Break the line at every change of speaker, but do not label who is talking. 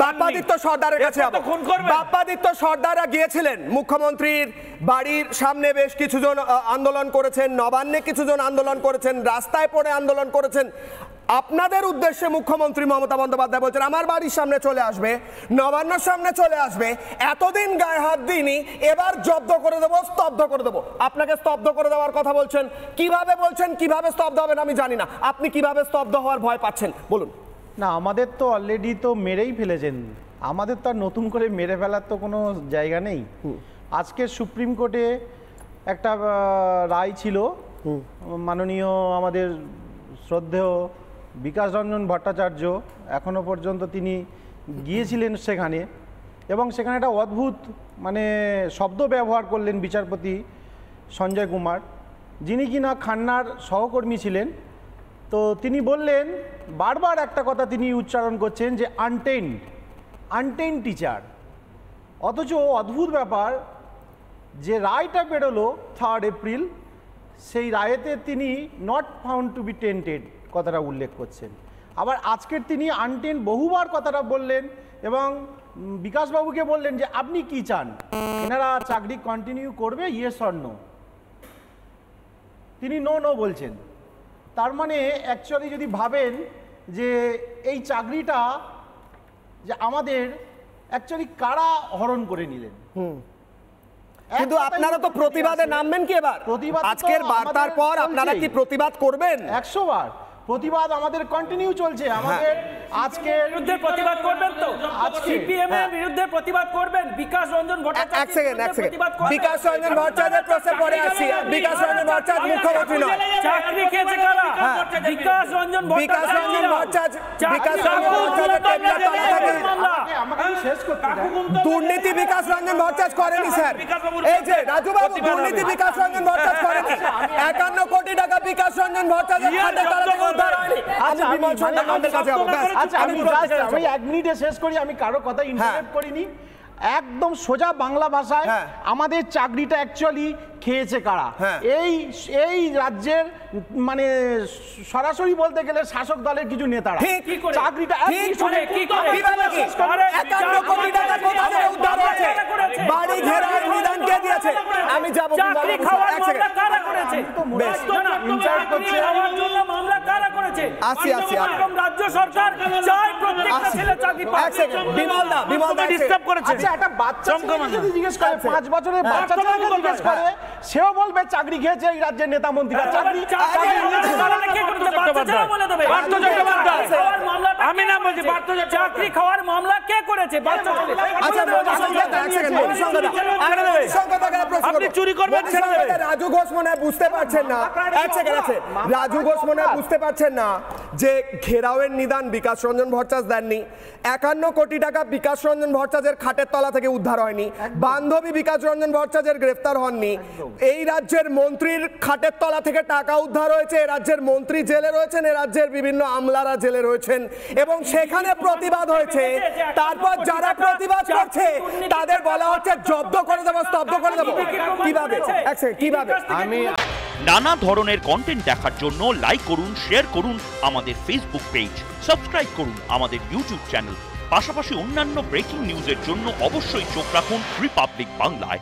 বাপ্পাদিত্য সর্দারের কাছে বাপ্পাদিত্য সর্দাররা গিয়েছিলেন মুখ্যমন্ত্রীর বাড়ির সামনে, বেশ কিছুজন আন্দোলন করেছেন, নবান্নে কিছুজন আন্দোলন করেছেন, রাস্তায় পড়ে আন্দোলন করেছেন। আপনাদের উদ্দেশ্যে মুখ্যমন্ত্রী মমতা বন্দ্যোপাধ্যায় বলছেন আমার বাড়ির সামনে চলে আসবে, নবান্নের সামনে চলে আসবে, এতদিন গায়ে হাত দিইনি, এবার জব্দ করে দেবো, স্তব্ধ করে দেবো। আপনাকে স্তব্ধ করে দেওয়ার কথা বলছেন, কিভাবে স্তব্ধ হবেন আমি জানি না, আপনি কিভাবে স্তব্ধ হওয়ার ভয় পাচ্ছেন বলুন।
না, আমাদের তো অলরেডি তো মেরেই ফেলেছেন, আমাদের তো আর নতুন করে মেরে ফেলার তো কোনো জায়গা নেই। আজকে সুপ্রিম কোর্টে একটা রায় ছিল, মাননীয় আমাদের শ্রদ্ধেয় বিকাশ রঞ্জন ভট্টাচার্য এখনো পর্যন্ত তিনি গিয়েছিলেন সেখানে, এবং সেখানে একটা অদ্ভুত শব্দ ব্যবহার করলেন বিচারপতি সঞ্জয় কুমার, যিনি কিনা খান্নার সহকর্মী ছিলেন। তো তিনি বললেন, বারবার একটা কথা তিনি উচ্চারণ করছেন যে আনটেইন টিচার। অথচ অদ্ভুত ব্যাপার, যে রায়টা বেরোলো 3 এপ্রিল, সেই রায়েতে তিনি not found to be tainted কথাটা উল্লেখ করছেন। আবার আজকের তিনি আনটেন বহুবার কথাটা বললেন, এবং বিকাশবাবুকে বললেন যে আপনি কি চান, এনারা চাকরি কন্টিনিউ করবে, ইয়েস অর নো? তিনি নো বলছেন। তার মানে অ্যাকচুয়ালি যদি ভাবেন যে এই চাকরিটা যে আমাদের অ্যাকচুয়ালি কারা হরণ করে নিলেন।
কিন্তু আপনারা তো প্রতিবাদে নামবেন কি এবার? আজকের বার্তার পর আপনারা কি প্রতিবাদ করবেন?
100 বার প্রতিবাদ আমাদের কন্টিনিউ চলছে। আমাদের আজকে
বিরুদ্ধে প্রতিবাদ করবেন তো, সিপিএম এর বিরুদ্ধে প্রতিবাদ করবেন। বিকাশ রঞ্জন ভট্টাচার্য,
এক সেকেন্ড বিকাশ রঞ্জন ভট্টাচার্যের প্রশ্নে পরে আসি। বিকাশ রঞ্জন ভট্টাচার্য মুখ্যমন্ত্রী নয়,
চাকরি খেয়েছে কারা? বিকাশ রঞ্জন ভট্টাচার্য
দুর্নীতি বিকাশ রঞ্জন ভট্টাচার্য করেনি স্যার। এই যে রাজু বাবু, দুর্নীতি বিকাশ রঞ্জন ভট্টাচার্য করেনি। 51 কোটি টাকা বিকাশ রঞ্জন ভট্টাচার্য খাতে তারা
আমি 1 মিনিটে শেষ করি, আমি কারো কথা ইন্টারাপ্ট করিনি। একদম সোজা বাংলা ভাষায় আমাদের চাকরিটা অ্যাকচুয়ালি খেয়েছে কারা? এই রাজ্যের সরাসরি বলতে গেলে শাসক দলের কিছু নেতারা। চাকরিটা
বাড়ি ঘেরার নিদান কে দিয়েছে? আমি যাব
রাজ্য সরকার চাই প্রত্যেকটা ছেলে চাকরি পায়।
বিমলদা ডিস্টার্ব করেছে।
একটা বাচ্চা যদি জিজ্ঞেস করে, 5 বছরের বাচ্চাকে জিজ্ঞেস করে, সেও বলবে চাকরি খেয়েছে এই রাজ্যের নেতা মন্ত্রীরা।
আমি না বলছি চাকরি খাওয়ার মামলা কে করেছে? আপনি চুরি করবেন।
রাজু ঘোষ মনে হয় বুঝতে পারছেন না, রাজু ঘোষ মনে হয় বুঝতে পারছেন না যে ঘেরাওয়ের নিদান বিকাশ রঞ্জন ভট্টাচার্য দেননি। 51 কোটি টাকা বিকাশ রঞ্জন ভট্টাচার্যের খাটের তলা থেকে উদ্ধার হয়নি। বান্ধবী বিকাশ রঞ্জন ভট্টাচার্য গ্রেফতার হননি। এই রাজ্যের মন্ত্রীর খাটের তলা থেকে টাকা উদ্ধার হয়েছে। এই রাজ্যের মন্ত্রী জেলে রয়েছেন, এই রাজ্যের বিভিন্ন আমলারা জেলে রয়েছেন, এবং সেখানে প্রতিবাদ হয়েছে। তারপর যারা প্রতিবাদ করছে তাদের বলা হচ্ছে জব্দ করে দেবো, স্তব্ধ করে দেবো। কিভাবে?
আমি নানা ধরনের কন্টেন্ট দেখার জন্য লাইক করুন, শেয়ার করুন আমাদের ফেসবুক পেজ, সাবস্ক্রাইব করুন আমাদের ইউটিউব চ্যানেল। পাশাপাশি অন্যান্য ব্রেকিং নিউজের জন্য অবশ্যই চোখ রাখুন রিপাবলিক বাংলায়।